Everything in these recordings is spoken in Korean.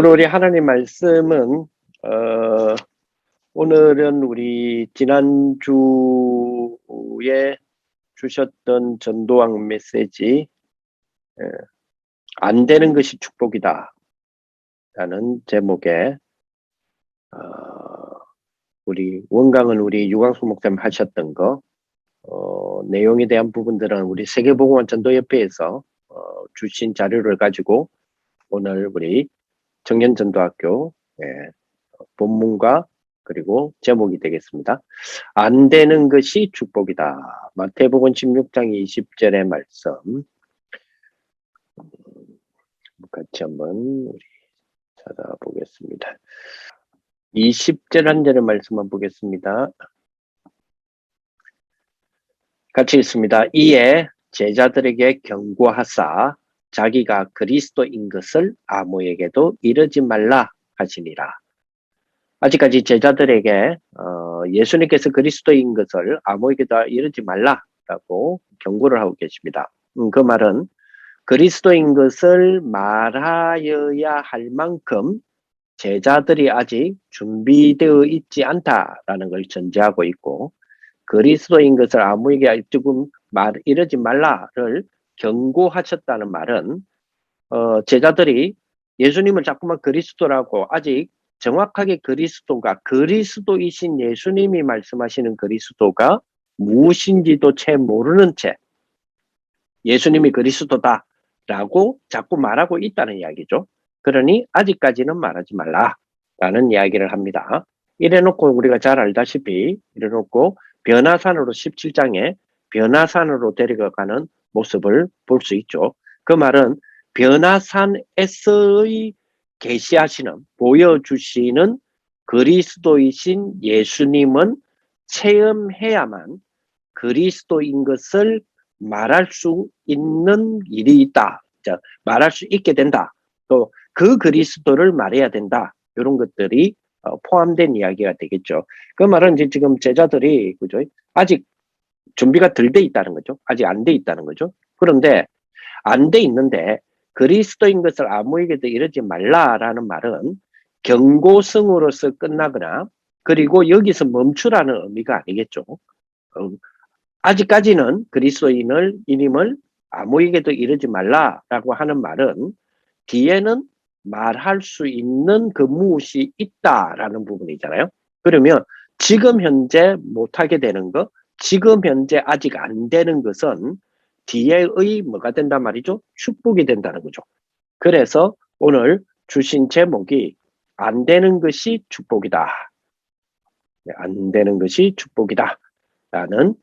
오늘 우리 하나님 말씀은 오늘은 우리 지난주에 주셨던 전도왕 메시지 안 되는 것이 축복이다 라는 제목의 우리 원강은 우리 유광수 목사님 하셨던 거 내용에 대한 부분들은 우리 세계복음화 전도협회에서 주신 자료를 가지고 오늘 우리 청년전도학교 본문과 그리고 제목이 되겠습니다. 안 되는 것이 축복이다. 마태복음 16장 20절의 말씀 같이 한번 우리 찾아보겠습니다. 20절 한 절의 말씀만 보겠습니다. 같이 읽습니다. 이에 제자들에게 경고하사 자기가 그리스도인 것을 아무에게도 이르지 말라 하시니라. 아직까지 제자들에게 예수님께서 그리스도인 것을 아무에게도 이르지 말라라고 경고를 하고 계십니다. 그 말은 그리스도인 것을 말하여야 할 만큼 제자들이 아직 준비되어 있지 않다라는 걸 전제하고 있고, 그리스도인 것을 아무에게 조금 이르지 말라를 경고하셨다는 말은 제자들이 예수님을 자꾸만 그리스도라고 아직 정확하게 그리스도가 그리스도이신 예수님이 말씀하시는 그리스도가 무엇인지도 채 모르는 채 예수님이 그리스도다라고 자꾸 말하고 있다는 이야기죠. 그러니 아직까지는 말하지 말라라는 이야기를 합니다. 이래놓고 우리가 잘 알다시피 이래놓고 변화산으로 17장에 변화산으로 데려가는 모습을 볼 수 있죠. 그 말은 변화산에서의 계시하시는 보여주시는 그리스도이신 예수님은 체험해야만 그리스도인 것을 말할 수 있는 일이 있다. 자, 말할 수 있게 된다. 또 그 그리스도를 말해야 된다. 이런 것들이 포함된 이야기가 되겠죠. 그 말은 이제 지금 제자들이 그죠? 아직 준비가 덜 돼 있다는 거죠. 아직 안 돼 있다는 거죠. 그런데 안 돼 있는데 그리스도인 것을 아무에게도 이르지 말라라는 말은 경고성으로서 끝나거나 그리고 여기서 멈추라는 의미가 아니겠죠. 아직까지는 그리스도인을 이님을 아무에게도 이르지 말라라고 하는 말은 뒤에는 말할 수 있는 그 무엇이 있다라는 부분이잖아요. 그러면 지금 현재 못하게 되는 것, 지금 현재 아직 안 되는 것은 뒤에의 뭐가 된단 말이죠? 축복이 된다는 거죠. 그래서 오늘 주신 제목이 안 되는 것이 축복이다. 안 되는 것이 축복이다. 라는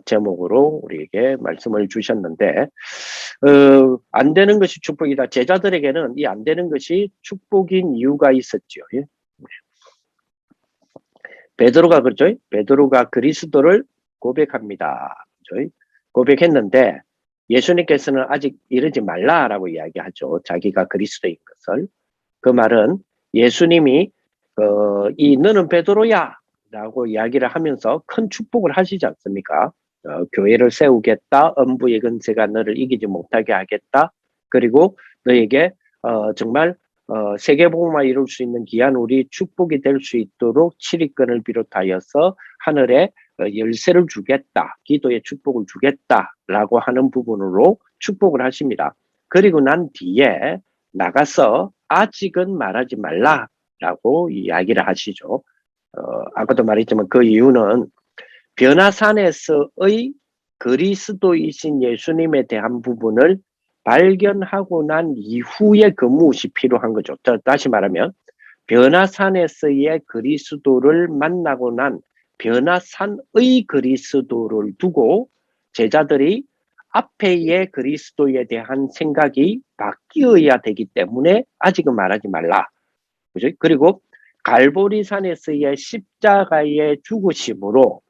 제목으로 우리에게 말씀을 주셨는데 안 되는 것이 축복이다. 제자들에게는 이 안 되는 것이 축복인 이유가 있었죠. 베드로가 그렇죠? 베드로가 그리스도를 고백합니다. 그렇죠? 고백했는데 예수님께서는 아직 이르지 말라라고 이야기하죠. 자기가 그리스도인 것을. 그 말은 예수님이 이 너는 베드로야 라고 이야기를 하면서 큰 축복을 하시지 않습니까? 교회를 세우겠다. 음부의 근세가 너를 이기지 못하게 하겠다. 그리고 너에게 정말 세계복음화 이룰 수 있는 귀한 우리 축복이 될 수 있도록 7위권을 비롯하여서 하늘에 열쇠를 주겠다. 기도의 축복을 주겠다라고 하는 부분으로 축복을 하십니다. 그리고 난 뒤에 나가서 아직은 말하지 말라라고 이야기를 하시죠. 아까도 말했지만 그 이유는 변화산에서의 그리스도이신 예수님에 대한 부분을 발견하고 난 이후에 그 무엇이 필요한 거죠. 다시 말하면 변화산에서의 그리스도를 만나고 난 변화산의 그리스도를 두고 제자들이 앞에의 그리스도에 대한 생각이 바뀌어야 되기 때문에 아직은 말하지 말라. 그죠? 그리고 갈보리산에서의 십자가의 죽으심으로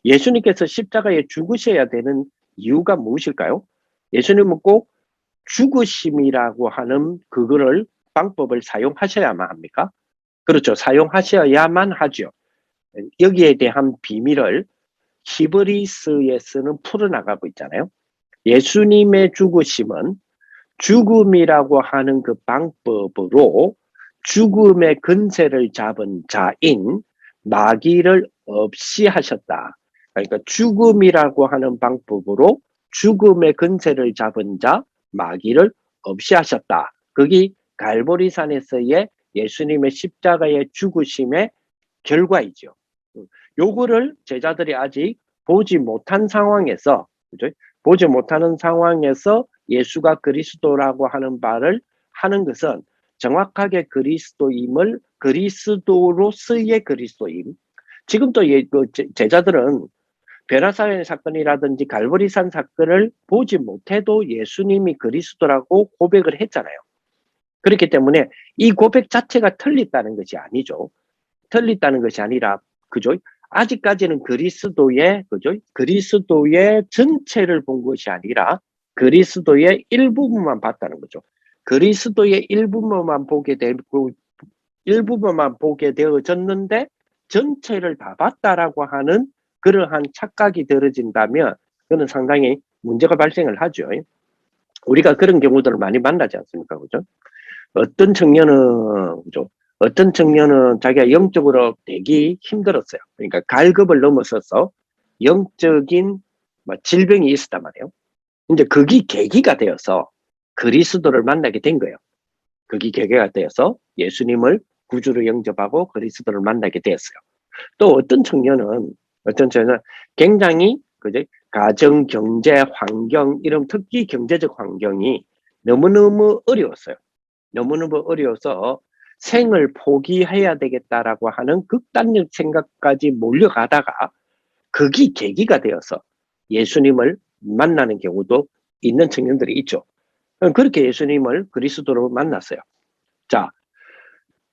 예수님께서 십자가에 죽으셔야 되는 이유가 무엇일까요? 예수님은 꼭 죽으심이라고 하는 그거를 방법을 사용하셔야만 합니까? 그렇죠. 사용하셔야만 하죠. 여기에 대한 비밀을 히브리서에서는 풀어나가고 있잖아요. 예수님의 죽으심은 죽음이라고 하는 그 방법으로 죽음의 근세를 잡은 자인 마귀를 없이 하셨다. 그러니까 죽음이라고 하는 방법으로 죽음의 근세를 잡은 자 마귀를 없이 하셨다. 그게 갈보리산에서의 예수님의 십자가의 죽으심의 결과이죠. 요거를 제자들이 아직 보지 못한 상황에서, 그죠? 보지 못하는 상황에서 예수가 그리스도라고 하는 말을 하는 것은 정확하게 그리스도임을, 그리스도로서의 그리스도임. 지금도 제자들은 베라사의 사건이라든지 갈보리산 사건을 보지 못해도 예수님이 그리스도라고 고백을 했잖아요. 그렇기 때문에 이 고백 자체가 틀렸다는 것이 아니죠. 틀렸다는 것이 아니라, 그죠? 아직까지는 그리스도의, 그죠? 그리스도의 전체를 본 것이 아니라 그리스도의 일부분만 봤다는 거죠. 그리스도의 일부분만 보게 되고, 일부분만 보게 되어졌는데 전체를 다 봤다라고 하는 그러한 착각이 들어진다면 그는 상당히 문제가 발생을 하죠. 우리가 그런 경우들을 많이 만나지 않습니까? 그죠? 어떤 청년은, 그죠? 어떤 청년은 자기가 영적으로 되기 힘들었어요. 그러니까 갈급을 넘어서서 영적인 질병이 있었단 말이에요. 이제 그게 계기가 되어서 그리스도를 만나게 된 거예요. 그게 계기가 되어서 예수님을 구주로 영접하고 그리스도를 만나게 되었어요. 또 어떤 청년은 굉장히, 그죠? 가정, 경제, 환경, 이런 특히 경제적 환경이 너무너무 어려웠어요. 너무너무 어려워서 생을 포기해야 되겠다라고 하는 극단적 생각까지 몰려가다가 그게 계기가 되어서 예수님을 만나는 경우도 있는 청년들이 있죠. 그렇게 예수님을 그리스도로 만났어요. 자,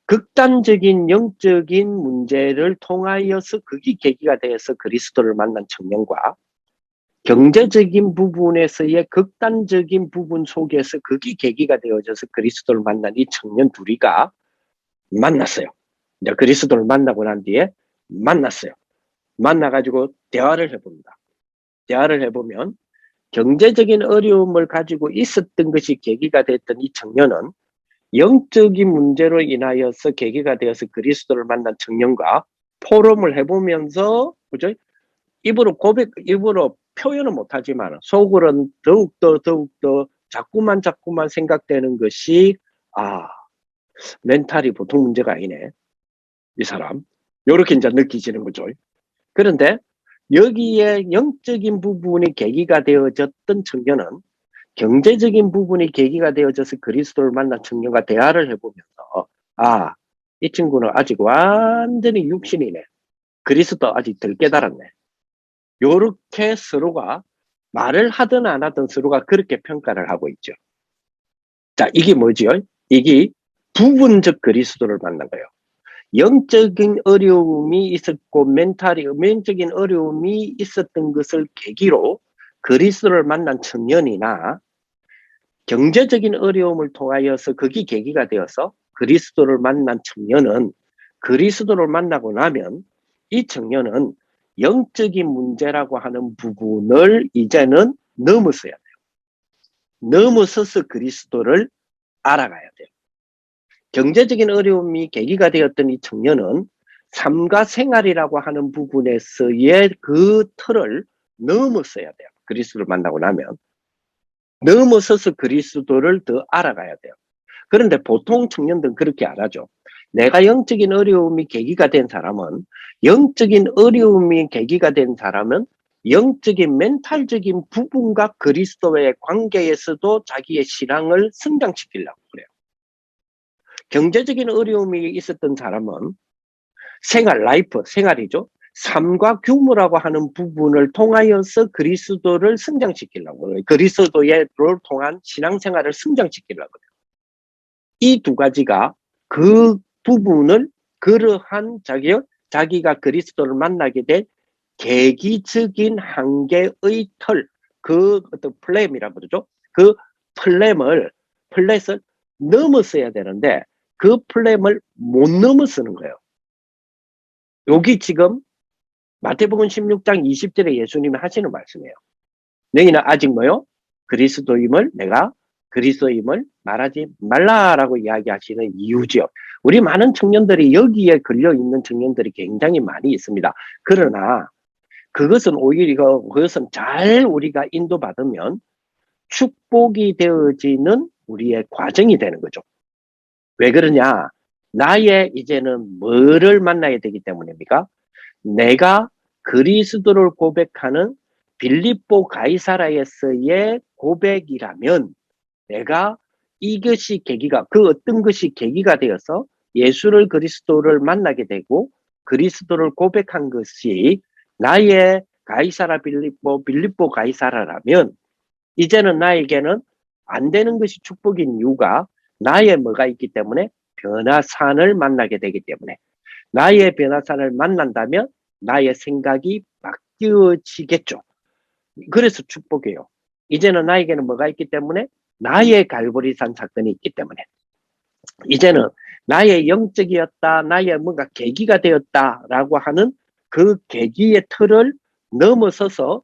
극단적인 영적인 문제를 통하여서 그게 계기가 되어서 그리스도를 만난 청년과 경제적인 부분에서의 극단적인 부분 속에서 그게 계기가 되어져서 그리스도를 만난 이 청년 둘이가 만났어요. 이제 그리스도를 만나고 난 뒤에 만났어요. 만나가지고 대화를 해봅니다. 대화를 해보면 경제적인 어려움을 가지고 있었던 것이 계기가 됐던 이 청년은 영적인 문제로 인하여서 계기가 되어서 그리스도를 만난 청년과 포럼을 해보면서, 그죠? 입으로 표현은 못하지만 속으로는 더욱더 자꾸만 생각되는 것이, 아, 멘탈이 보통 문제가 아니네, 이 사람. 요렇게 이제 느끼지는 거죠. 그런데 여기에 영적인 부분이 계기가 되어졌던 청년은 경제적인 부분이 계기가 되어져서 그리스도를 만난 청년과 대화를 해보면서, 아, 이 친구는 아직 완전히 육신이네. 그리스도 아직 덜 깨달았네. 요렇게 서로가 말을 하든 안 하든 서로가 그렇게 평가를 하고 있죠. 자, 이게 뭐지요? 이게 부분적 그리스도를 만난 거예요. 영적인 어려움이 있었고 멘적인 어려움이 있었던 것을 계기로 그리스도를 만난 청년이나 경제적인 어려움을 통하여서 그게 계기가 되어서 그리스도를 만난 청년은 그리스도를 만나고 나면 이 청년은 영적인 문제라고 하는 부분을 이제는 넘어서야 돼요. 넘어서서 그리스도를 알아가야 돼요. 경제적인 어려움이 계기가 되었던 이 청년은 삶과 생활이라고 하는 부분에서의 그 틀을 넘어서야 돼요. 그리스도를 만나고 나면. 넘어서서 그리스도를 더 알아가야 돼요. 그런데 보통 청년들은 그렇게 안 하죠. 내가 영적인 어려움이 계기가 된 사람은, 영적인 어려움이 계기가 된 사람은 영적인 멘탈적인 부분과 그리스도의 관계에서도 자기의 신앙을 성장시키려고 그래요. 경제적인 어려움이 있었던 사람은 생활이죠. 삶과 규모라고 하는 부분을 통하여서 그리스도를 성장시키려고 그래요. 그리스도를 통한 신앙생활을 성장시키려고 그래요. 이 두 가지가 그 부분을 그러한 자기가 그리스도를 만나게 된 계기적인 한계의 틀, 그 어떤 플랫이라고 그러죠. 그 플랫을 넘어서야 되는데 그 플랫을 못 넘어서는 거예요. 여기 지금 마태복음 16장 20절에 예수님이 하시는 말씀이에요. 너희는 아직 뭐요? 내가 그리스도임을 말하지 말라라고 이야기하시는 이유지요. 우리 많은 청년들이 여기에 걸려 있는 청년들이 굉장히 많이 있습니다. 그러나 그것은 오히려 그것은 잘 우리가 인도받으면 축복이 되어지는 우리의 과정이 되는 거죠. 왜 그러냐? 나의 이제는 뭐를 만나야 되기 때문입니까? 내가 그리스도를 고백하는 빌립보 가이사라에서의 고백이라면 내가 이것이 계기가 그 어떤 것이 계기가 되어서 예수를 그리스도를 만나게 되고 그리스도를 고백한 것이 나의 가이사라 빌립보 가이사라라면 이제는 나에게는 안 되는 것이 축복인 이유가 나의 뭐가 있기 때문에 변화산을 만나게 되기 때문에 나의 변화산을 만난다면 나의 생각이 바뀌어지겠죠. 그래서 축복이에요. 이제는 나에게는 뭐가 있기 때문에 나의 갈보리산 사건이 있기 때문에 이제는 나의 영적이었다, 나의 뭔가 계기가 되었다라고 하는 그 계기의 틀을 넘어서서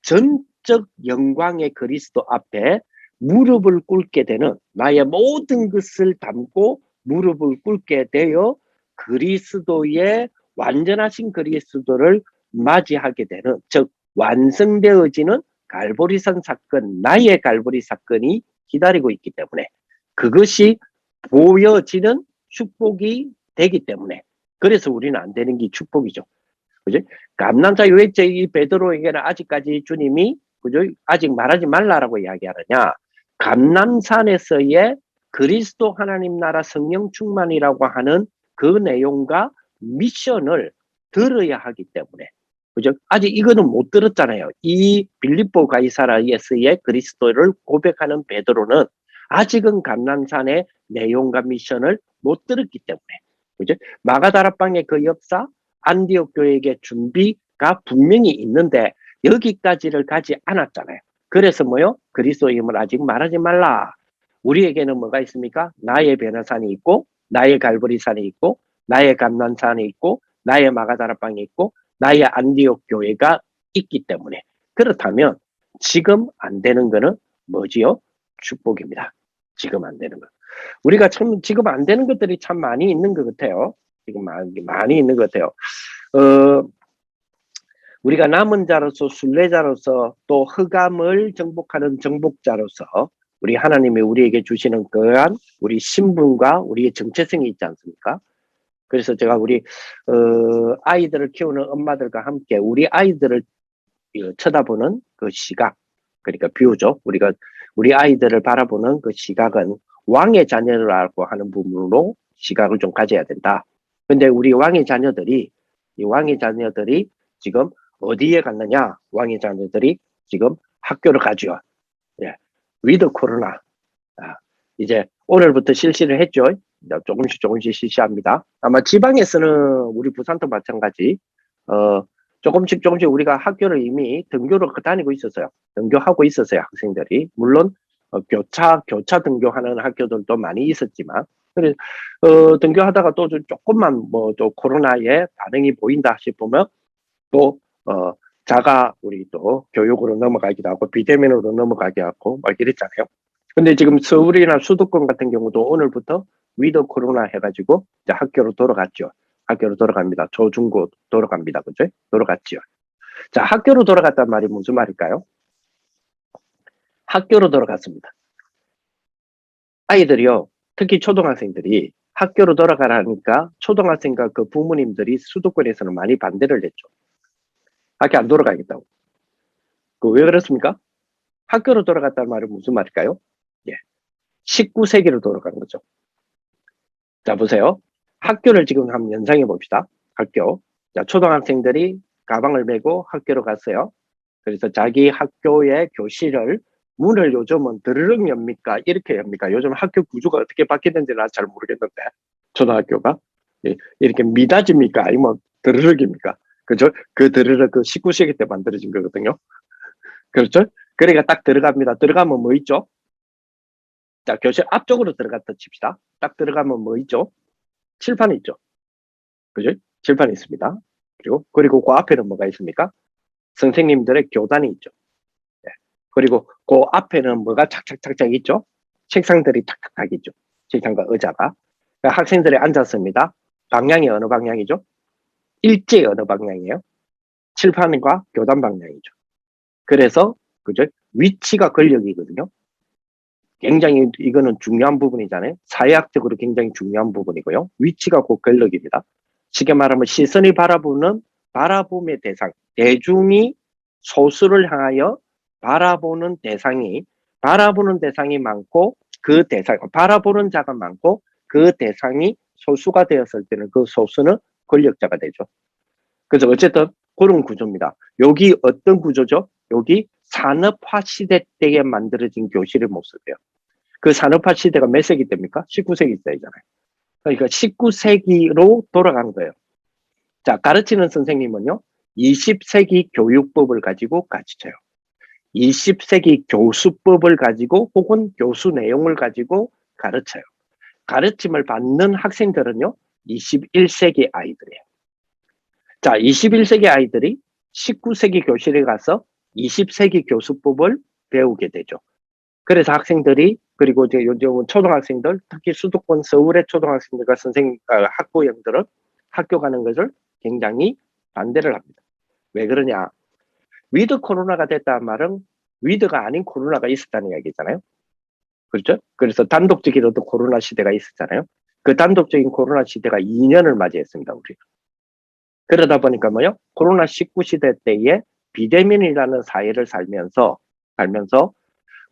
전적 영광의 그리스도 앞에 무릎을 꿇게 되는 나의 모든 것을 담고 무릎을 꿇게 되어 그리스도의 완전하신 그리스도를 맞이하게 되는 즉 완성되어지는 갈보리산 사건 나의 갈보리 사건이 기다리고 있기 때문에 그것이 보여지는 축복이 되기 때문에 그래서 우리는 안 되는 게 축복이죠. 그죠? 감난사 유액제 이 베드로에게는 아직까지 주님이 그죠? 아직 말하지 말라라고 이야기하느냐? 감난산에서의 그리스도 하나님 나라 성령 충만이라고 하는 그 내용과 미션을 들어야 하기 때문에 그죠? 아직 이거는 못 들었잖아요. 이 빌립보 가이사라에서의 그리스도를 고백하는 베드로는 아직은 감난산의 내용과 미션을 못 들었기 때문에 그죠? 마가다락방의 그 역사 안디옥 교회에게 준비가 분명히 있는데 여기까지를 가지 않았잖아요. 그래서 뭐요? 그리스도의 힘을 아직 말하지 말라. 우리에게는 뭐가 있습니까? 나의 변화산이 있고 나의 갈보리산이 있고 나의 감난산이 있고 나의 마가다락방이 있고 나의 안디옥 교회가 있기 때문에 그렇다면 지금 안 되는 거는 뭐지요? 축복입니다. 지금 안 되는 거. 우리가 참 지금 안 되는 것들이 참 많이 있는 것 같아요. 지금 많이 있는 것 같아요. 우리가 남은 자로서 순례자로서 또 흑암을 정복하는 정복자로서 우리 하나님이 우리에게 주시는 그러한 우리 신분과 우리의 정체성이 있지 않습니까? 그래서 제가 우리 아이들을 키우는 엄마들과 함께 우리 아이들을 쳐다보는 그 시각 그러니까 비유죠. 우리가 우리 아이들을 바라보는 그 시각은 왕의 자녀라고 하는 부분으로 시각을 좀 가져야 된다. 근데 우리 왕의 자녀들이 지금 어디에 갔느냐? 왕의 자녀들이 지금 학교를 가죠. 예. 위드 코로나. 이제 오늘부터 실시를 했죠. 조금씩 실시합니다. 아마 지방에서는 우리 부산도 마찬가지. 조금씩 우리가 학교를 이미 등교를 다니고 있었어요. 등교하고 있었어요, 학생들이. 물론 교차 등교하는 학교들도 많이 있었지만 그래서 등교하다가 또 조금만 또 코로나에 반응이 보인다 싶으면 또 우리 또 교육으로 넘어가기도 하고 비대면으로 넘어가기도 하고 막 이랬잖아요. 근데 지금 서울이나 수도권 같은 경우도 오늘부터 위드 코로나 해가지고 이제 학교로 돌아갔죠. 학교로 돌아갑니다. 초중고 돌아갑니다. 그죠? 돌아갔죠. 자, 학교로 돌아갔단 말이 무슨 말일까요? 학교로 돌아갔습니다. 아이들이요, 특히 초등학생들이 학교로 돌아가라니까 초등학생과 그 부모님들이 수도권에서는 많이 반대를 했죠. 학교 안 돌아가겠다고. 왜 그렇습니까? 학교로 돌아갔다는 말은 무슨 말일까요? 예. 19세기로 돌아간 거죠. 자, 보세요. 학교를 지금 한번 연상해 봅시다. 학교. 자, 초등학생들이 가방을 메고 학교로 갔어요. 그래서 자기 학교의 교실을 문을 요즘은 드르륵 엽니까? 이렇게 엽니까? 요즘 학교 구조가 어떻게 바뀌는지 난 잘 모르겠는데 초등학교가 이렇게 미닫입니까? 아니면 드르륵입니까? 그죠? 그 드르륵 그 19세기 때 만들어진 거거든요. 그렇죠? 그러니까 딱 들어갑니다. 들어가면 뭐 있죠? 자, 교실 앞쪽으로 들어갔다 칩시다. 딱 들어가면 뭐 있죠? 칠판이 있죠. 그죠? 칠판이 있습니다. 그리고 그 앞에는 뭐가 있습니까? 선생님들의 교단이 있죠. 네. 그리고 그 앞에는 뭐가 착착착착 있죠? 책상들이 탁탁탁 있죠. 책상과 의자가. 학생들이 앉았습니다. 방향이 어느 방향이죠? 일제 어느 방향이에요? 칠판과 교단 방향이죠. 그래서 그죠? 위치가 권력이거든요. 굉장히 이거는 중요한 부분이잖아요. 사회학적으로 굉장히 중요한 부분이고요. 위치가 곧 권력입니다. 쉽게 말하면 시선이 바라보는 바라봄의 대상, 대중이 소수를 향하여 바라보는 대상이 많고 그 대상, 바라보는 자가 많고 그 대상이 소수가 되었을 때는 그 소수는 권력자가 되죠. 그래서 어쨌든 그런 구조입니다. 여기 어떤 구조죠? 여기 산업화 시대 때에 만들어진 교실의 모습이에요. 그 산업화 시대가 몇 세기 때입니까? 19세기 때잖아요. 그러니까 19세기로 돌아간 거예요. 자, 가르치는 선생님은요, 20세기 교육법을 가지고 가르쳐요. 20세기 교수법을 가지고 혹은 교수 내용을 가지고 가르쳐요. 가르침을 받는 학생들은요, 21세기 아이들이에요. 자, 21세기 아이들이 19세기 교실에 가서 20세기 교수법을 배우게 되죠. 그래서 학생들이 그리고 이제 요즘 초등학생들 특히 수도권 서울의 초등학생들과 학부형들은 학교 가는 것을 굉장히 반대를 합니다. 왜 그러냐? 위드 코로나가 됐다는 말은 위드가 아닌 코로나가 있었다는 이야기잖아요. 그렇죠? 그래서 단독적으로도 코로나 시대가 있었잖아요. 그 단독적인 코로나 시대가 2년을 맞이했습니다, 우리는. 그러다 보니까 뭐요? 코로나19 시대 때에 비대면이라는 사회를 살면서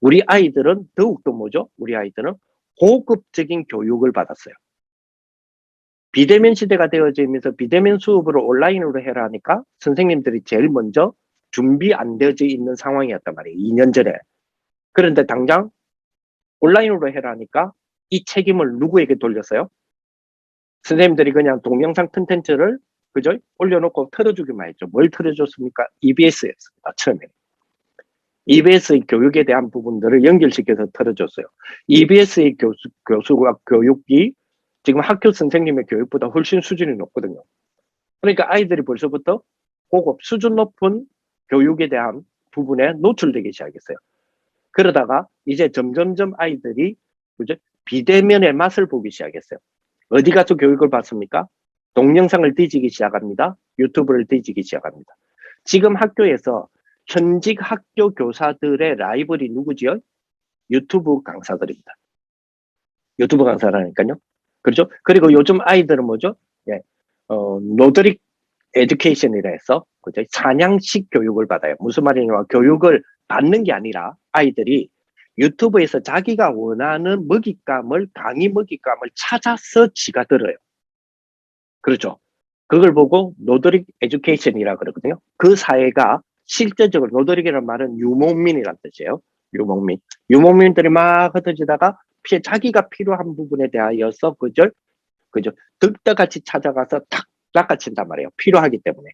우리 아이들은 더욱더 뭐죠? 우리 아이들은 고급적인 교육을 받았어요. 비대면 시대가 되어지면서 비대면 수업으로 온라인으로 해라 하니까 선생님들이 제일 먼저 준비 안 되어져 있는 상황이었단 말이에요. 2년 전에. 그런데 당장 온라인으로 해라 하니까 이 책임을 누구에게 돌렸어요? 선생님들이 그냥 동영상 콘텐츠를 그죠? 올려놓고 틀어주기만 했죠. 뭘 틀어줬습니까? EBS였습니다. 처음에. EBS의 교육에 대한 부분들을 연결시켜서 틀어줬어요. EBS의 교수가 교육이 지금 학교 선생님의 교육보다 훨씬 수준이 높거든요. 그러니까 아이들이 벌써부터 고급 수준 높은 교육에 대한 부분에 노출되기 시작했어요. 그러다가 이제 점점점 아이들이 그죠? 비대면의 맛을 보기 시작했어요. 어디 가서 교육을 받습니까? 동영상을 뒤지기 시작합니다. 유튜브를 뒤지기 시작합니다. 지금 학교에서 현직 학교 교사들의 라이벌이 누구지요? 유튜브 강사들입니다. 유튜브 강사라니까요. 그렇죠? 그리고 요즘 아이들은 뭐죠? 예, 노드릭 에듀케이션이라 해서 그죠? 사냥식 교육을 받아요. 무슨 말이냐면 교육을 받는 게 아니라 아이들이 유튜브에서 자기가 원하는 강의 먹잇감을 찾아서 지가 들어요. 그렇죠? 그걸 보고 노드릭 에듀케이션이라 그러거든요. 그 사회가 실제적으로 노드릭이라는 말은 유목민이란 뜻이에요. 유목민. 유목민들이 막 흩어지다가 자기가 필요한 부분에 대하여서 그죠? 득다같이 찾아가서 탁 낚아친단 말이에요. 필요하기 때문에.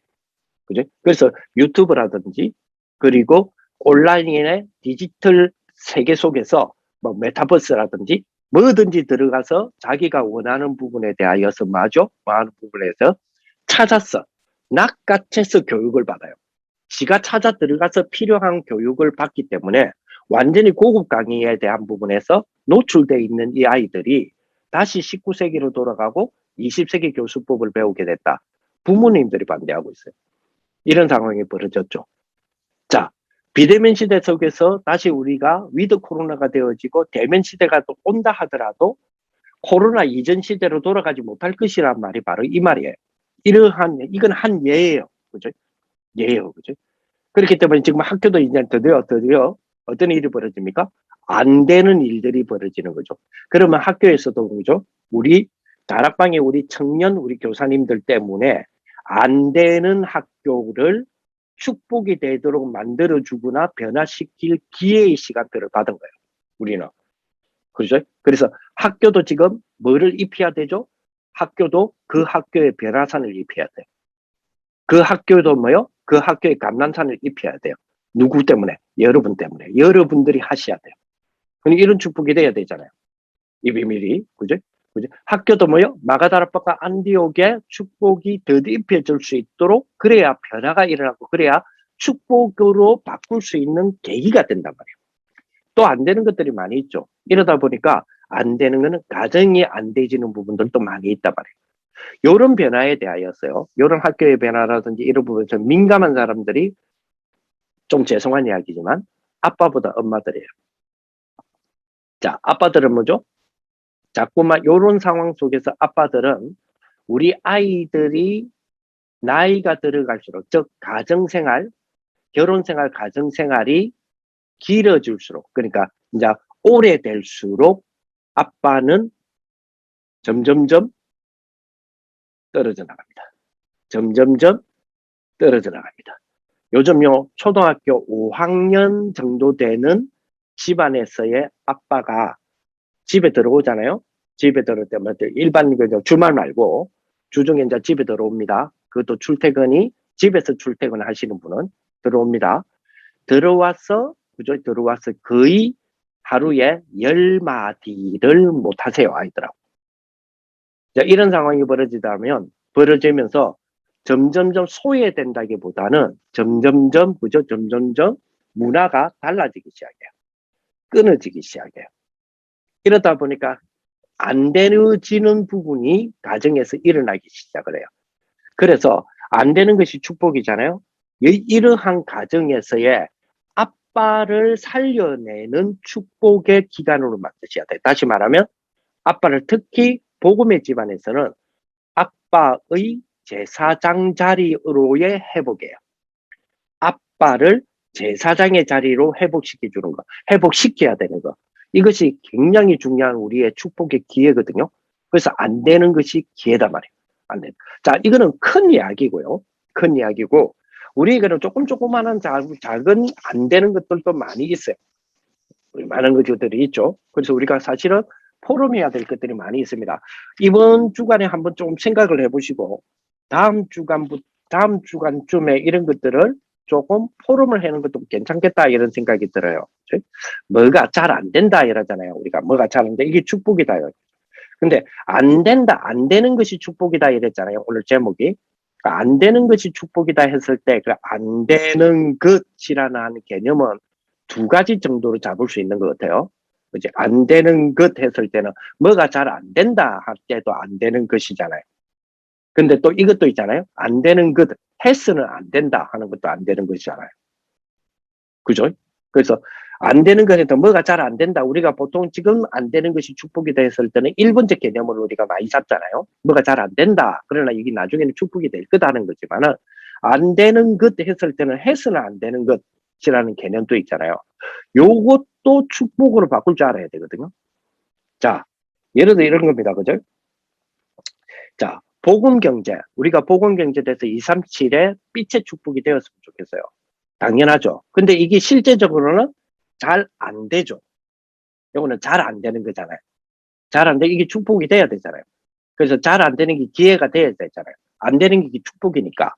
그죠? 그래서 유튜브라든지 그리고 온라인의 디지털 세계 속에서 뭐 메타버스라든지 뭐든지 들어가서 자기가 원하는 부분에 대하여서 원하는 부분에서 찾아서 낚아채서 교육을 받아요. 지가 찾아 들어가서 필요한 교육을 받기 때문에 완전히 고급 강의에 대한 부분에서 노출되어 있는 이 아이들이 다시 19세기로 돌아가고 20세기 교수법을 배우게 됐다. 부모님들이 반대하고 있어요. 이런 상황이 벌어졌죠. 자, 비대면 시대 속에서 다시 우리가 위드 코로나가 되어지고 대면 시대가 또 온다 하더라도 코로나 이전 시대로 돌아가지 못할 것이란 말이 바로 이 말이에요. 이건 한 예예요. 그죠? 예예요. 그죠? 그렇기 때문에 지금 학교도 이제 드디어 어떤 일이 벌어집니까? 안 되는 일들이 벌어지는 거죠. 그러면 학교에서도 그죠? 우리 다락방에 우리 교사님들 때문에 안 되는 학교를 축복이 되도록 만들어주거나 변화시킬 기회의 시간들을 받은 거예요. 우리는. 그렇죠? 그래서 학교도 지금 뭐를 입혀야 되죠? 학교도 그 학교의 변화산을 입혀야 돼요. 그 학교도 뭐요? 그 학교의 감난산을 입혀야 돼요. 누구 때문에? 여러분 때문에. 여러분들이 하셔야 돼요. 그러니까 이런 축복이 돼야 되잖아요. 이 비밀이. 그죠? 그죠? 학교도 뭐요? 마가다락방과 안디옥에 축복이 덧입혀질 수 있도록 그래야 변화가 일어나고 그래야 축복으로 바꿀 수 있는 계기가 된단 말이에요. 또 안 되는 것들이 많이 있죠. 이러다 보니까 안 되는 거는 가정이 안 되지는 부분들도 많이 있단 말이에요. 이런 변화에 대하여서요. 이런 학교의 변화라든지 이런 부분에서 민감한 사람들이 좀 죄송한 이야기지만 아빠보다 엄마들이에요. 자, 아빠들은 뭐죠? 자꾸만 이런 상황 속에서 아빠들은 우리 아이들이 나이가 들어갈수록, 즉 가정생활, 결혼생활, 가정생활이 길어질수록, 그러니까 이제 오래될수록 아빠는 점점점 떨어져 나갑니다. 점점점 떨어져 나갑니다. 요즘요, 초등학교 5학년 정도 되는 집안에서의 아빠가 집에 들어오잖아요. 집에 들어올 때마다 일반 주말 말고 주중에 이제 집에 들어옵니다. 그것도 출퇴근이 집에서 출퇴근하시는 분은 들어옵니다. 들어와서 거의 하루에 10마디를 못 하세요, 아이들하고. 자, 이런 상황이 벌어지면서 점점점 소외된다기보다는 점점점 문화가 달라지기 시작해요. 끊어지기 시작해요. 이러다 보니까 안 되어지는 부분이 가정에서 일어나기 시작을 해요. 그래서 안 되는 것이 축복이잖아요. 이러한 가정에서의 아빠를 살려내는 축복의 기간으로 만드셔야 돼요. 다시 말하면 아빠를, 특히 복음의 집안에서는 아빠의 제사장 자리로의 회복이에요. 아빠를 제사장의 자리로 회복시켜주는 거, 회복시켜야 되는 거. 이것이 굉장히 중요한 우리의 축복의 기회거든요. 그래서 안 되는 것이 기회다 말이에요. 안 돼. 자, 이거는 큰 이야기고요. 큰 이야기고, 우리에게는 조그만한 작은 안 되는 것들도 많이 있어요. 많은 것들이 있죠. 그래서 우리가 사실은 포럼해야 될 것들이 많이 있습니다. 이번 주간에 한번 좀 생각을 해보시고, 다음 주간쯤에 이런 것들을 조금 포럼을 하는 것도 괜찮겠다 이런 생각이 들어요. 뭐가 잘 안 된다 이러잖아요. 우리가 뭐가 잘 안 돼. 이게 축복이다. 근데 안 된다, 안 되는 것이 축복이다 이랬잖아요. 오늘 제목이. 안 되는 것이 축복이다 했을 때 그 안 되는 것이라는 개념은 두 가지 정도로 잡을 수 있는 것 같아요. 그치? 안 되는 것 했을 때는 뭐가 잘 안 된다 할 때도 안 되는 것이잖아요. 근데 또 이것도 있잖아요. 안 되는 것, 했으는 안 된다 하는 것도 안 되는 것이잖아요. 그죠? 그래서 안 되는 것에서 뭐가 잘 안 된다. 우리가 보통 지금 안 되는 것이 축복이다 했을 때는 1번째 개념을 우리가 많이 잡잖아요. 뭐가 잘 안 된다. 그러나 이게 나중에는 축복이 될 거다는 거지만은 안 되는 것 했을 때는 해서는 안 되는 것이라는 개념도 있잖아요. 요것도 축복으로 바꿀 줄 알아야 되거든요. 자, 예를 들어 이런 겁니다. 그죠? 자, 복음경제. 우리가 복음경제에 대해서 237에 빛의 축복이 되었으면 좋겠어요. 당연하죠. 근데 이게 실제적으로는 잘 안 되죠. 이거는 잘 안 되는 거잖아요. 잘 안 돼. 이게 축복이 돼야 되잖아요. 그래서 잘 안 되는 게 기회가 돼야 되잖아요. 안 되는 게 축복이니까.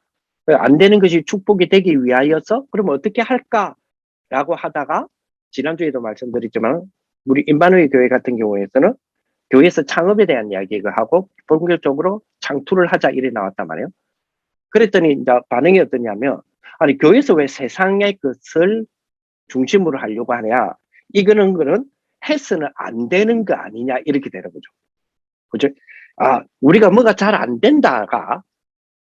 안 되는 것이 축복이 되기 위하여서 그럼 어떻게 할까라고 하다가 지난주에도 말씀드렸지만 우리 임마누엘 교회 같은 경우에서는 교회에서 창업에 대한 이야기를 하고 본격적으로 창투를 하자 이래 나왔단 말이에요. 그랬더니 이제 반응이 어떠냐면 아니 교회에서 왜 세상의 것을 중심으로 하려고 하냐 이거는 해서는 안 되는 거 아니냐 이렇게 되는 거죠. 그죠? 아 우리가 뭐가 잘 안 된다가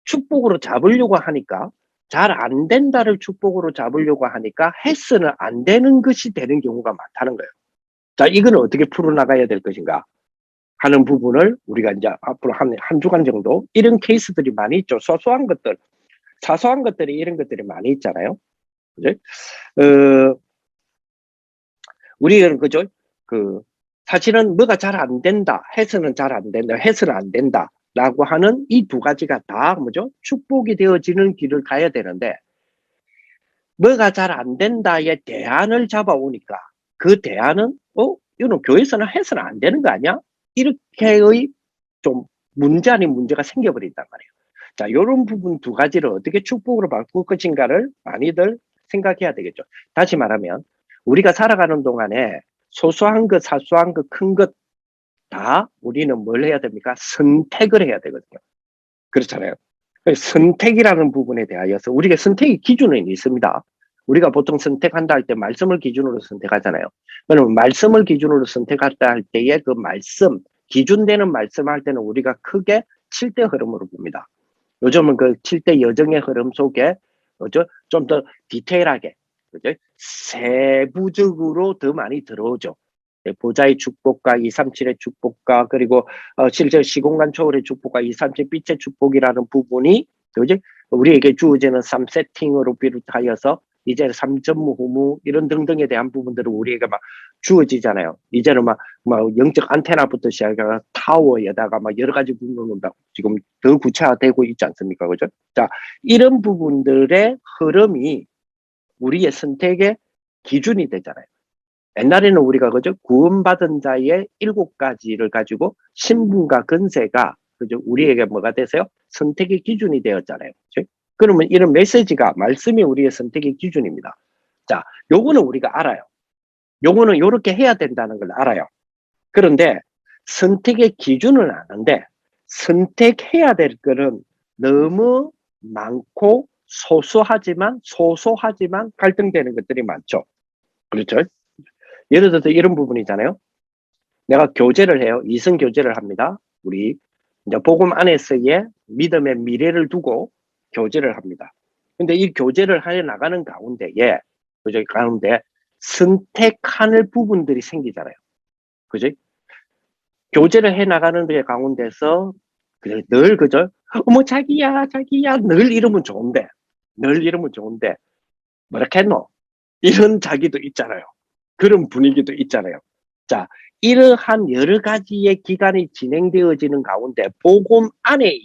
축복으로 잡으려고 하니까 잘 안 된다를 축복으로 잡으려고 하니까 해서는 안 되는 것이 되는 경우가 많다는 거예요. 자 이거는 어떻게 풀어나가야 될 것인가 하는 부분을 우리가 이제 앞으로 한 주간 정도 이런 케이스들이 많이 있죠. 소소한 것들, 사소한 것들이 이런 것들이 많이 있잖아요. 그죠? 우리는 그죠? 사실은 뭐가 잘 안 된다, 해서는 잘 안 된다, 해서는 안 된다라고 하는 이 두 가지가 다 뭐죠? 축복이 되어지는 길을 가야 되는데 뭐가 잘 안 된다의 대안을 잡아오니까 그 대안은 이거는 교회에서는 해서는 안 되는 거 아니야? 이렇게의 좀 문제 아닌 문제가 생겨버린단 말이에요. 자, 이런 부분 두 가지를 어떻게 축복으로 바꿀 것인가를 많이들 생각해야 되겠죠. 다시 말하면 우리가 살아가는 동안에 소소한 것, 사소한 것, 큰 것 다 우리는 뭘 해야 됩니까? 선택을 해야 되거든요. 그렇잖아요. 선택이라는 부분에 대하여서 우리가 선택의 기준은 있습니다. 우리가 보통 선택한다 할 때 말씀을 기준으로 선택하잖아요. 그러면 말씀을 기준으로 선택한다 할 때에 그 말씀, 기준되는 말씀할 때는 우리가 크게 7대 흐름으로 봅니다. 요즘은 그 7대 여정의 흐름 속에 좀 더 디테일하게, 그죠? 세부적으로 더 많이 들어오죠. 보좌의 축복과 237의 축복과 그리고 실제 시공간 초월의 축복과 237 빛의 축복이라는 부분이 그지? 우리에게 주어지는 3세팅으로 비롯하여서 이제 3전무 후무 이런 등등에 대한 부분들을 우리에게 막 주어지잖아요. 이제는 막 영적 안테나부터 시작해서 타워에다가 막 여러 가지 부분은 지금 더 구체화되고 있지 않습니까? 그죠? 자, 이런 부분들의 흐름이 우리의 선택의 기준이 되잖아요. 옛날에는 우리가 그죠? 구원받은 자의 7가지를 가지고 신분과 근세가 그죠? 우리에게 뭐가 되세요? 선택의 기준이 되었잖아요. 그죠? 그러면 이런 메시지가 말씀이 우리의 선택의 기준입니다. 자, 요거는 우리가 알아요. 요거는 요렇게 해야 된다는 걸 알아요. 그런데 선택의 기준을 아는데 선택해야 될 거는 너무 많고 소소하지만 갈등되는 것들이 많죠. 그렇죠? 예를 들어서 이런 부분이잖아요. 내가 교제를 해요. 이성 교제를 합니다. 우리 이제 복음 안에서의 믿음의 미래를 두고 교제를 합니다. 근데 이 교제를 해 나가는 가운데에 그죠? 가운데 선택하는 부분들이 생기잖아요. 그죠? 교제를 해 나가는 데 가운데서 늘 그죠? 어머 자기야 늘 이러면 좋은데 뭐라겠노? 이런 자기도 있잖아요. 그런 분위기도 있잖아요. 자, 이러한 여러 가지의 기간이 진행되어지는 가운데 복음 안에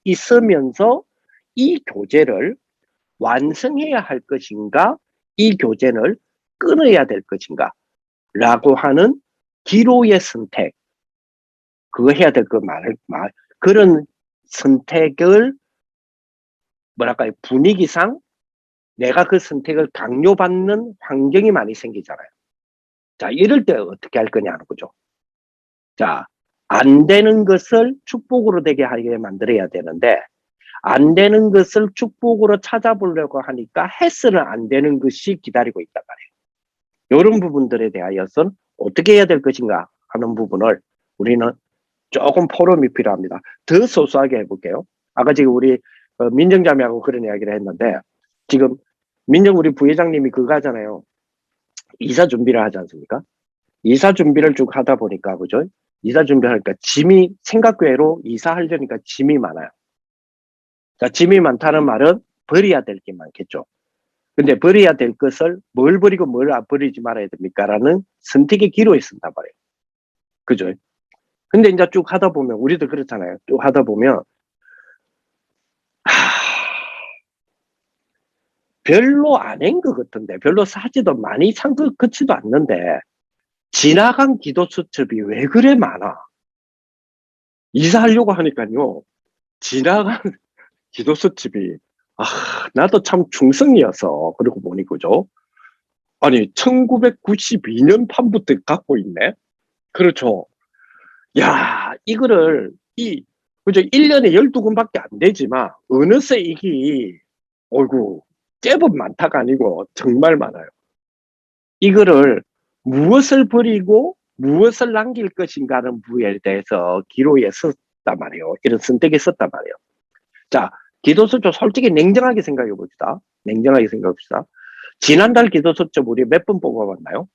있으면서 이 교제를 완성해야 할 것인가, 이 교제를 끊어야 될 것인가, 라고 하는 기로의 선택, 그거 해야 될 그 그런 선택을, 뭐랄까요, 분위기상 내가 그 선택을 강요받는 환경이 많이 생기잖아요. 자, 이럴 때 어떻게 할 거냐는 거죠. 자, 안 되는 것을 축복으로 되게 하게 만들어야 되는데, 안 되는 것을 축복으로 찾아보려고 하니까 해서는 안 되는 것이 기다리고 있단 말이에요. 이런 부분들에 대하여서는 어떻게 해야 될 것인가 하는 부분을 우리는 조금 포럼이 필요합니다. 더 소소하게 해볼게요. 아까 지금 우리 민정자매하고 그런 이야기를 했는데, 지금 민정 우리 부회장님이 그거 하잖아요. 이사 준비를 하지 않습니까? 이사 준비를 쭉 하다 보니까, 그죠? 이사 준비하니까 짐이, 생각외로 이사하려니까 짐이 많아요. 자, 짐이 많다는 말은 버려야 될 게 많겠죠. 근데 버려야 될 것을 뭘 버리고 뭘 안 버리지 말아야 됩니까? 라는 선택의 기로에 쓴단 말이에요. 그죠? 근데 이제 쭉 하다 보면, 우리도 그렇잖아요. 쭉 하다 보면, 별로 안 한 것 같은데, 별로 사지도 많이 산 것 같지도 않는데, 지나간 기도 수첩이 왜 그래 많아? 이사하려고 하니까요, 지나간 기도 수첩이, 나도 참 중성이어서, 그러고 보니, 그죠? 아니, 1992년 판부터 갖고 있네? 그렇죠. 야, 이거를, 그죠? 1년에 12권밖에 안 되지만, 어느새 이게, 어이구, 제법 많다가 아니고, 정말 많아요. 이거를 무엇을 버리고 무엇을 남길 것인가는 부분에 대해서 기로에 썼단 말이에요. 이런 선택에 썼단 말이에요. 자, 기도수첩 솔직히 냉정하게 생각해 봅시다. 냉정하게 생각해 봅시다. 지난달 기도수첩 우리 몇 번 뽑아봤나요?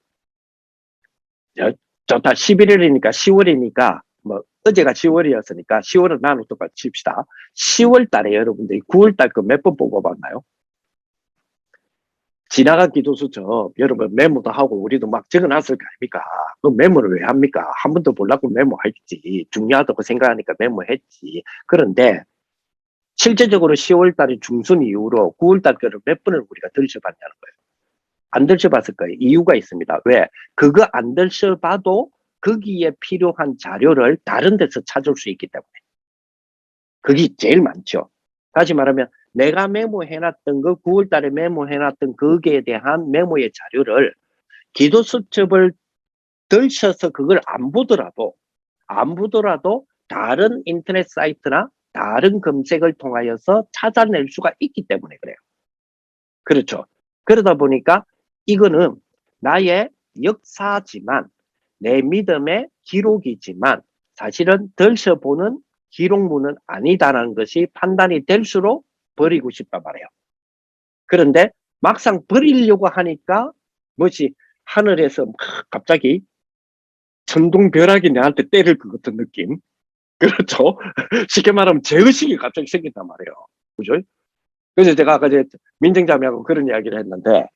좋다. 11월이니까 10월이니까 뭐 어제가 10월이었으니까 10월은 나누 똑같이 칩시다. 10월 달에 여러분들이 9월 달 거 몇 번 뽑아봤나요? 지나간 기도수첩 여러분 메모도 하고 우리도 막 적어놨을 거 아닙니까? 그 메모를 왜 합니까? 한 번도 몰라고 메모했지. 중요하다고 생각하니까 메모했지. 그런데 실제적으로 10월 달이 중순 이후로 9월 달 거를 몇 번을 우리가 들춰봤냐는 거예요. 안 들춰봤을 거예요. 이유가 있습니다. 왜? 그거 안 들춰봐도 거기에 필요한 자료를 다른 데서 찾을 수 있기 때문에. 그게 제일 많죠. 다시 말하면 내가 메모해놨던 거 9월 달에 메모해놨던 거기에 대한 메모의 자료를 기도 수첩을 들셔서 그걸 안 보더라도 다른 인터넷 사이트나 다른 검색을 통하여서 찾아낼 수가 있기 때문에 그래요. 그렇죠. 그러다 보니까 이거는 나의 역사지만 내 믿음의 기록이지만 사실은 덜쳐보는 기록물은 아니다라는 것이 판단이 될수록 버리고 싶단 말이에요. 그런데 막상 버리려고 하니까 뭐지 하늘에서 막 갑자기 천둥벼락이 내한테 때릴 것 같은 느낌. 그렇죠? 쉽게 말하면 죄의식이 갑자기 생긴단 말이에요. 그죠? 그래서 제가 아까 이제 민정자매하고 그런 이야기를 했는데,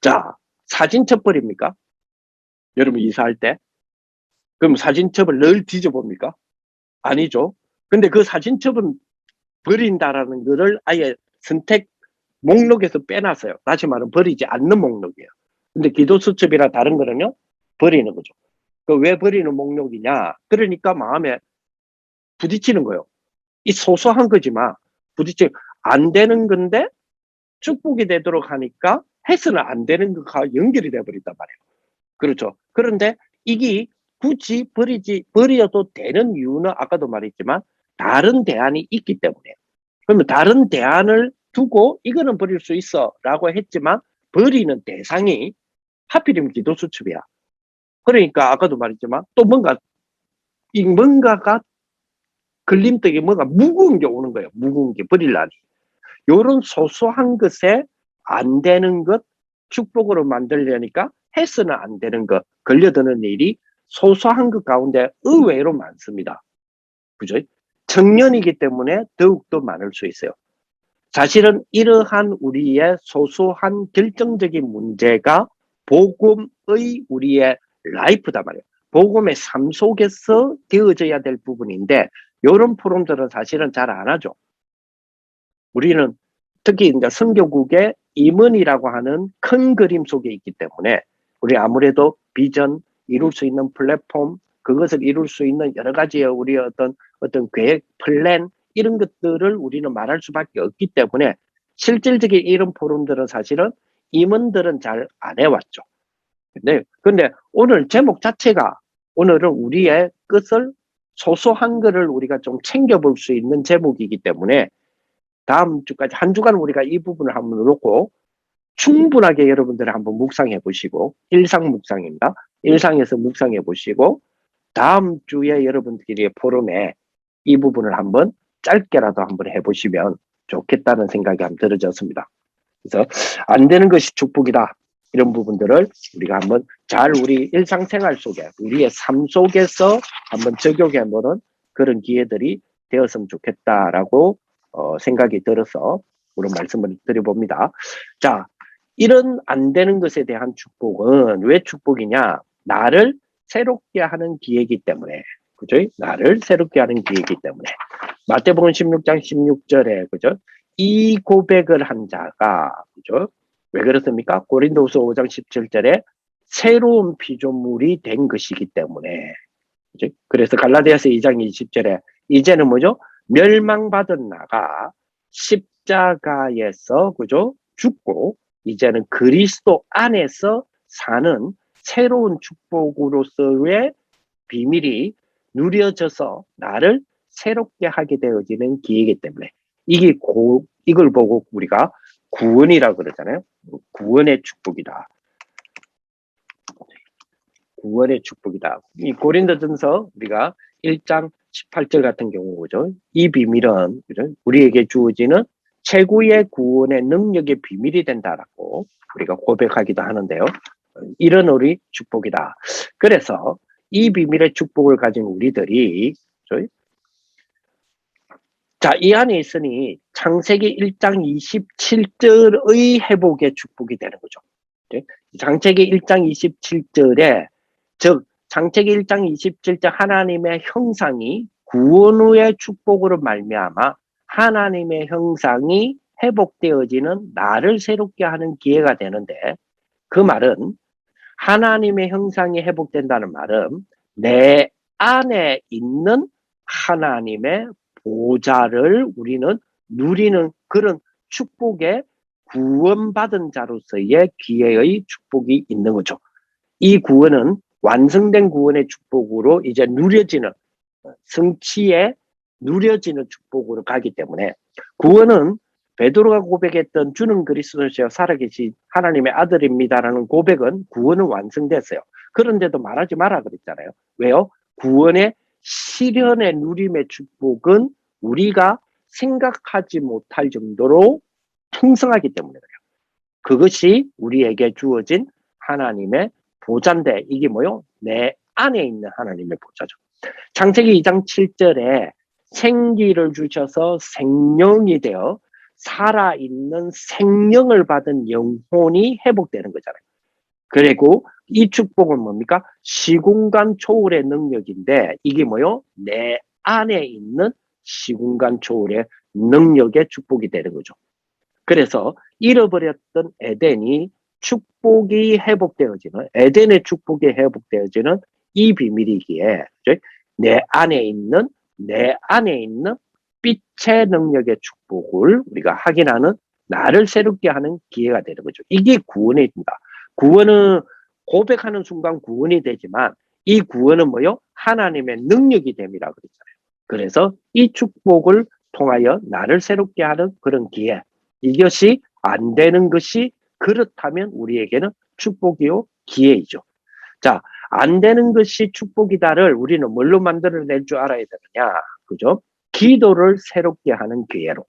자, 사진첩 버립니까? 여러분 이사할 때? 그럼 사진첩을 늘 뒤져봅니까? 아니죠. 근데 그 사진첩은 버린다라는 거를 아예 선택 목록에서 빼놨어요. 다시 말하면 버리지 않는 목록이에요. 근데 기도수첩이나 다른 거는요, 버리는 거죠. 그 왜 버리는 목록이냐? 그러니까 마음에 부딪히는 거예요. 이 소소한 거지만 부딪히 안 되는 건데 축복이 되도록 하니까 해서는 안 되는 것과 연결이 돼버린단 말이에요. 그렇죠. 그런데 이게 굳이 버려도 되는 이유는 아까도 말했지만 다른 대안이 있기 때문에. 그러면 다른 대안을 두고 이거는 버릴 수 있어 라고 했지만 버리는 대상이 하필이면 기도수첩이야. 그러니까 아까도 말했지만 또 뭔가가 걸림돌이 뭔가 무거운 게 오는 거예요. 무거운 게 버리려니. 요런 소소한 것에 안 되는 것 축복으로 만들려니까 해서는 안 되는 것 걸려드는 일이 소소한 것 가운데 의외로 많습니다. 그죠? 청년이기 때문에 더욱더 많을 수 있어요. 사실은 이러한 우리의 소소한 결정적인 문제가 복음의 우리의 라이프다 말이에요. 복음의 삶 속에서 되어져야 될 부분인데 이런 포럼들은 사실은 잘 안 하죠. 우리는 특히 이제 선교국의 임원이라고 하는 큰 그림 속에 있기 때문에 우리 아무래도 비전 이룰 수 있는 플랫폼 그것을 이룰 수 있는 여러 가지의 우리의 어떤 계획 플랜 이런 것들을 우리는 말할 수밖에 없기 때문에 실질적인 이런 포럼들은 사실은 임원들은 잘 안 해왔죠. 근데 오늘 제목 자체가 오늘은 우리의 끝을 소소한 거를 우리가 좀 챙겨볼 수 있는 제목이기 때문에 다음 주까지 한 주간 우리가 이 부분을 한번 놓고 충분하게 여러분들 한번 묵상해 보시고 일상 묵상입니다. 일상에서 묵상해 보시고 다음 주에 여러분들이 포럼에 이 부분을 한번 짧게라도 한번 해보시면 좋겠다는 생각이 한번 들어졌습니다. 그래서 안 되는 것이 축복이다. 이런 부분들을 우리가 한번 잘 우리 일상생활 속에 우리의 삶 속에서 한번 적용해 보는 그런 기회들이 되었으면 좋겠다라고 생각이 들어서 그런 말씀을 드려봅니다. 자, 이런 안 되는 것에 대한 축복은 왜 축복이냐? 나를 새롭게 하는 기회이기 때문에, 그죠? 나를 새롭게 하는 기회이기 때문에. 마태복음 16장 16절에, 그죠? 이 고백을 한 자가, 그죠? 왜 그렇습니까? 고린도후서 5장 17절에 새로운 피조물이 된 것이기 때문에, 그죠? 그래서 갈라디아서 2장 20절에 이제는 뭐죠? 멸망받은 나가 십자가에서, 그죠? 죽고, 이제는 그리스도 안에서 사는 새로운 축복으로서의 비밀이 누려져서 나를 새롭게 하게 되어지는 기회이기 때문에 이걸 보고 우리가 구원이라고 그러잖아요. 구원의 축복이다. 구원의 축복이다. 이 고린도전서 우리가 1장 18절 같은 경우죠. 이 비밀은 그죠? 우리에게 주어지는 최고의 구원의 능력의 비밀이 된다라고 우리가 고백하기도 하는데요. 이런 우리 축복이다. 그래서 이 비밀의 축복을 가진 우리들이 그죠? 자, 이 안에 있으니 창세기 1장 27절의 회복의 축복이 되는 거죠. 창세기 1장 27절에 즉 창세기 1장 27절 하나님의 형상이 구원 후의 축복으로 말미암아 하나님의 형상이 회복되어지는 나를 새롭게 하는 기회가 되는데 그 말은 하나님의 형상이 회복된다는 말은 내 안에 있는 하나님의 보좌를 우리는 누리는 그런 축복의 구원받은 자로서의 기회의 축복이 있는 거죠. 이 구원은 완성된 구원의 축복으로 이제 누려지는 성취에 누려지는 축복으로 가기 때문에 구원은 베드로가 고백했던 주는 그리스도시여 살아계신 하나님의 아들입니다라는 고백은 구원은 완성됐어요. 그런데도 말하지 마라 그랬잖아요. 왜요? 구원의 실현의 누림의 축복은 우리가 생각하지 못할 정도로 풍성하기 때문에 그래요. 그것이 우리에게 주어진 하나님의 보좌인데 이게 뭐요? 내 안에 있는 하나님의 보좌죠. 창세기 2장 7절에 생기를 주셔서 생명이 되어 살아있는 생명을 받은 영혼이 회복되는 거잖아요. 그리고 이 축복은 뭡니까? 시공간 초월의 능력인데 이게 뭐요? 내 안에 있는 시공간 초월의 능력의 축복이 되는 거죠. 그래서 잃어버렸던 에덴이 축복이 회복되어지는 에덴의 축복이 회복되어지는 이 비밀이기에 내 안에 있는 빛의 능력의 축복을 우리가 확인하는 나를 새롭게 하는 기회가 되는 거죠. 이게 구원입니다. 구원은 고백하는 순간 구원이 되지만 이 구원은 뭐요? 하나님의 능력이 됩니다. 그랬잖아요. 그래서 이 축복을 통하여 나를 새롭게 하는 그런 기회. 이것이 안 되는 것이 그렇다면 우리에게는 축복이요 기회이죠. 자, 안 되는 것이 축복이다를 우리는 뭘로 만들어낼 줄 알아야 되느냐, 그죠? 기도를 새롭게 하는 기회로.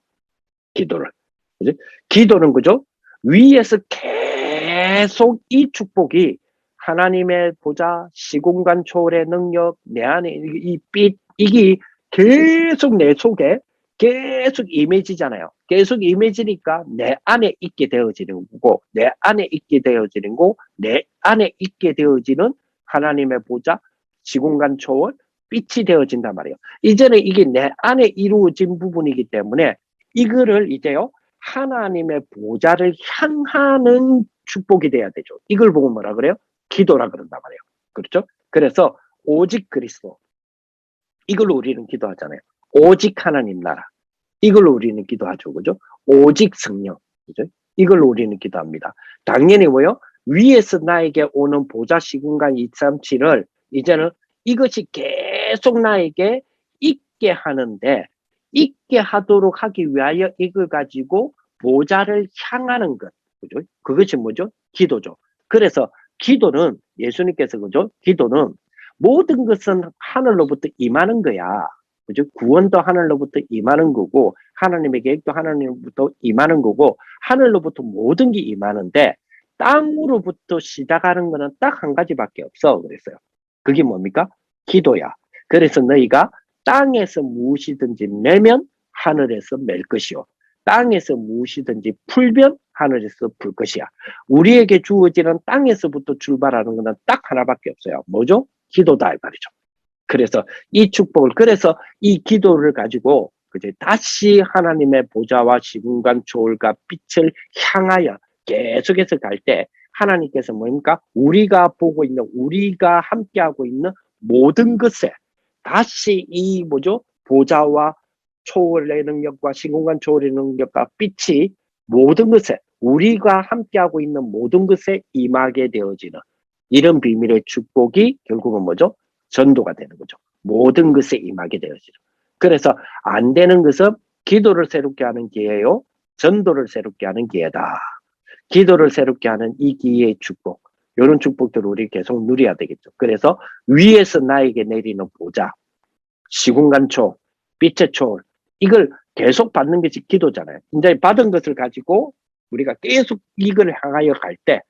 기도를. 그죠? 기도는 그죠? 위에서 계속 이 축복이 하나님의 보좌, 시공간 초월의 능력, 내 안에 이 빛, 이게 계속 내 속에 계속 임해지잖아요. 계속 임해지니까 내 안에 있게 되어지는 거고, 내 안에 있게 되어지는 거, 내 안에 있게 되어지는 하나님의 보좌, 시공간 초월, 빛이 되어진단 말이에요. 이제는 이게 내 안에 이루어진 부분이기 때문에 이거를 이제요, 하나님의 보좌를 향하는 축복이 돼야 되죠. 이걸 보고 뭐라 그래요? 기도라 그런단 말이에요. 그렇죠? 그래서 오직 그리스도. 이걸로 우리는 기도하잖아요. 오직 하나님 나라. 이걸로 우리는 기도하죠. 그죠? 오직 성령. 그죠? 이걸로 우리는 기도합니다. 당연히 뭐요? 위에서 나에게 오는 보좌 시공간 237을 이제는 이것이 계속 나에게 있게 하는데 있게 하도록 하기 위하여 이걸 가지고 보좌를 향하는 것. 그죠? 그것이 뭐죠? 기도죠. 그래서 기도는 예수님께서 그죠? 기도는 모든 것은 하늘로부터 임하는 거야. 그죠? 구원도 하늘로부터 임하는 거고 하나님의 계획도 하나님로부터 임하는 거고 하늘로부터 모든 게 임하는데 땅으로부터 시작하는 거는 딱 한 가지밖에 없어 그랬어요. 그게 뭡니까? 기도야. 그래서 너희가 땅에서 무엇이든지 내면 하늘에서 맬 것이요. 땅에서 무엇이든지 풀면 하늘에서 풀 것이야. 우리에게 주어지는 땅에서부터 출발하는 것은 딱 하나밖에 없어요. 뭐죠? 기도다 이 말이죠. 그래서 이 축복을 그래서 이 기도를 가지고 그제 다시 하나님의 보좌와 시공간 초월과 빛을 향하여 계속해서 갈 때 하나님께서 뭡니까? 우리가 보고 있는 우리가 함께하고 있는 모든 것에 다시 이 뭐죠? 보좌와 초월의 능력과 시공간 초월의 능력과 빛이 모든 것에 우리가 함께하고 있는 모든 것에 임하게 되어지는 이런 비밀의 축복이 결국은 뭐죠? 전도가 되는 거죠. 모든 것에 임하게 되어지는. 그래서 안 되는 것은 기도를 새롭게 하는 기회요. 전도를 새롭게 하는 기회다. 기도를 새롭게 하는 이 기회의 축복. 이런 축복들을 우리 계속 누려야 되겠죠. 그래서 위에서 나에게 내리는 보좌, 시공간초, 빛의 초월, 이걸 계속 받는 것이 기도잖아요. 이제 받은 것을 가지고 우리가 계속 이걸 향하여 갈 때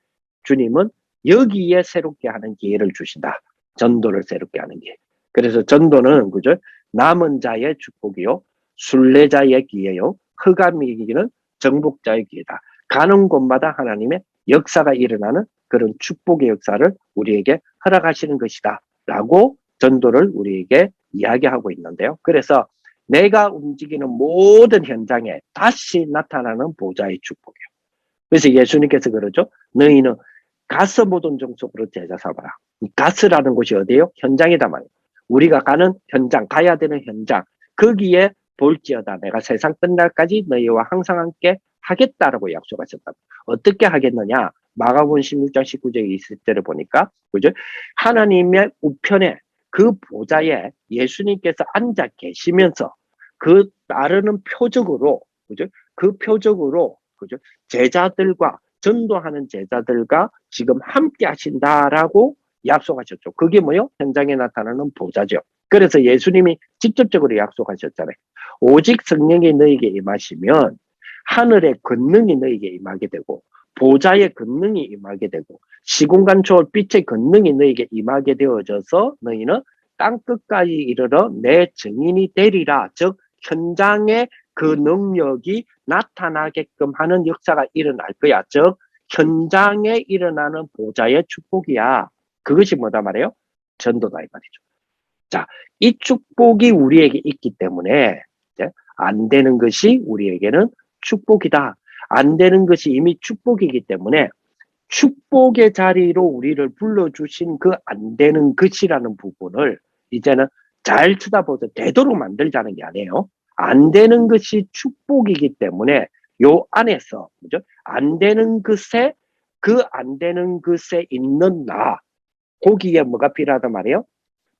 주님은 여기에 새롭게 하는 기회를 주신다. 전도를 새롭게 하는 기회. 그래서 전도는 그죠? 남은 자의 축복이요. 순례자의 기회요. 흑암이기는 정복자의 기회다. 가는 곳마다 하나님의 역사가 일어나는 그런 축복의 역사를 우리에게 허락하시는 것이다. 라고 전도를 우리에게 이야기하고 있는데요. 그래서 내가 움직이는 모든 현장에 다시 나타나는 보좌의 축복이에요. 그래서 예수님께서 그러죠. 너희는 가서 모든 종속으로 제자 삼아라. 가스라는 곳이 어디예요? 현장이다 말이에요. 우리가 가는 현장, 가야 되는 현장. 거기에 볼지어다 내가 세상 끝날까지 너희와 항상 함께 하겠다라고 약속하셨다. 어떻게 하겠느냐? 마가복음 16장 19절에 있을 때를 보니까 그죠? 하나님의 우편에 그 보좌에 예수님께서 앉아 계시면서 그 따르는 표적으로 그죠? 그 표적으로 그죠? 제자들과 전도하는 제자들과 지금 함께 하신다라고 약속하셨죠. 그게 뭐요? 현장에 나타나는 보좌죠. 그래서 예수님이 직접적으로 약속하셨잖아요. 오직 성령이 너에게 임하시면 하늘의 권능이 너에게 임하게 되고 보좌의 권능이 임하게 되고 시공간 초월 빛의 권능이 너에게 임하게 되어져서 너희는 땅 끝까지 이르러 내 증인이 되리라. 즉 현장에 그 능력이 나타나게끔 하는 역사가 일어날 거야. 즉 현장에 일어나는 보좌의 축복이야. 그것이 뭐다 말이에요? 전도다 이 말이죠. 자, 이 축복이 우리에게 있기 때문에 안 되는 것이 우리에게는 축복이다. 안 되는 것이 이미 축복이기 때문에 축복의 자리로 우리를 불러주신 그 안 되는 것이라는 부분을 이제는 잘 쳐다보자 되도록 만들자는 게 아니에요. 안 되는 것이 축복이기 때문에 요 안에서 그죠? 안 되는 것에 그 안 되는 것에 있는 나 거기에 뭐가 필요하단 말이에요?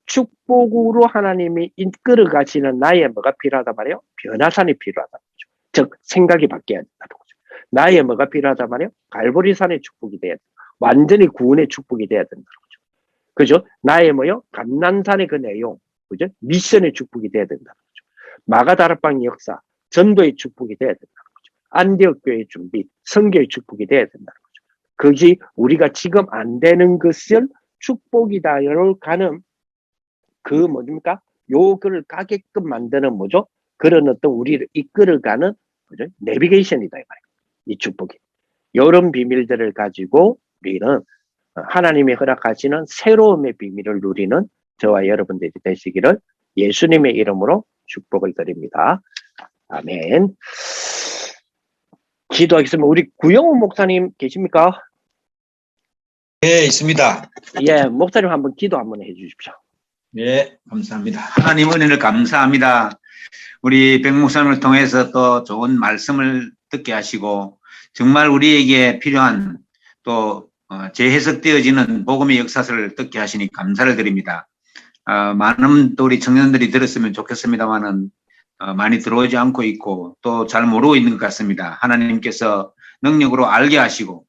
축복으로 하나님이 이끌어 가시는 나의 뭐가 필요하단 말이에요? 변화산이 필요하단 말이죠. 즉 생각이 바뀌어야 된다는 거죠. 나의 뭐가 필요하단 말이에요? 갈보리산의 축복이 돼야 된다. 완전히 구원의 축복이 돼야 된다는 거죠. 그죠? 나의 뭐요? 감난산의 그 내용, 그죠? 미션의 축복이 돼야 된다는 거죠. 마가다락방 역사, 전도의 축복이 돼야 된다는 거죠. 안디옥 교회의 준비, 선교의 축복이 돼야 된다는 거죠. 그것이 우리가 지금 안 되는 것을 축복이다로 가는 그 뭡니까? 요거를 가게끔 만드는 뭐죠? 그런 어떤 우리를 이끌어가는 뭐죠? 내비게이션이다 이 말이에요. 이 축복이. 이런 비밀들을 가지고 우리는 하나님이 허락하시는 새로움의 비밀을 누리는 저와 여러분들이 되시기를 예수님의 이름으로 축복을 드립니다. 아멘. 기도하겠습니다. 우리 구영훈 목사님 계십니까? 네, 있습니다. 예, 목사님 한번 기도 한번 해주십시오. 네, 감사합니다. 하나님 은혜를 감사합니다. 우리 백 목사님을 통해서 또 좋은 말씀을 듣게 하시고 정말 우리에게 필요한 또 재해석되어지는 복음의 역사를 듣게 하시니 감사를 드립니다. 많은 또 우리 청년들이 들었으면 좋겠습니다만은 많이 들어오지 않고 있고 또 잘 모르고 있는 것 같습니다. 하나님께서 능력으로 알게 하시고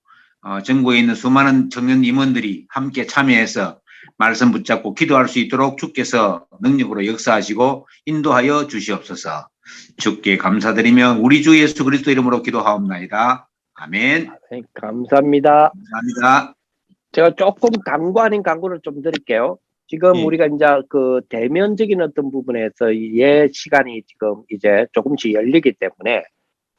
전국에 있는 수많은 청년 임원들이 함께 참여해서 말씀 붙잡고 기도할 수 있도록 주께서 능력으로 역사하시고 인도하여 주시옵소서. 주께 감사드리며 우리 주 예수 그리스도 이름으로 기도하옵나이다. 아멘. 네, 감사합니다. 감사합니다. 제가 조금 광고 아닌 광고를 좀 드릴게요. 지금 예. 우리가 이제 그 대면적인 어떤 부분에서 예 시간이 지금 이제 조금씩 열리기 때문에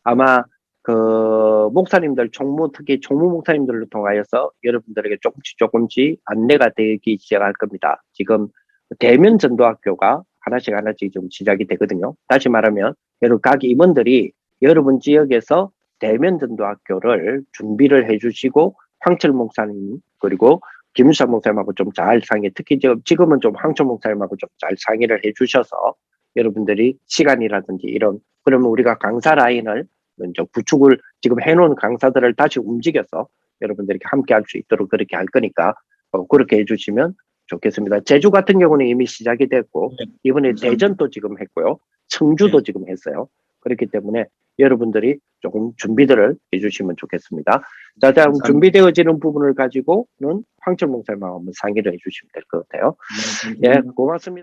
아마 그 목사님들 특히 총무 목사님들을 통하여서 여러분들에게 조금씩 안내가 되기 시작할 겁니다. 지금 대면 전도학교가 하나씩 좀 시작이 되거든요. 다시 말하면 각 임원들이 여러분 지역에서 대면 전도학교를 준비를 해주시고 황철 목사님 그리고 김유사 목사님하고 좀 잘 특히 지금은 좀 황철 목사님하고 좀 잘 상의를 해주셔서 여러분들이 시간이라든지 그러면 우리가 강사 라인을 이제 구축을 지금 해놓은 강사들을 다시 움직여서 여러분들이 함께 할 수 있도록 그렇게 할 거니까 그렇게 해주시면 좋겠습니다. 제주 같은 경우는 이미 시작이 됐고 이번에 대전도 지금 했고요. 청주도 지금 했어요. 그렇기 때문에 여러분들이 조금 준비들을 해주시면 좋겠습니다. 자, 다음 준비되어지는 부분을 가지고는 황철 목사님하고 한번 상의를 해주시면 될 것 같아요. 예, 고맙습니다.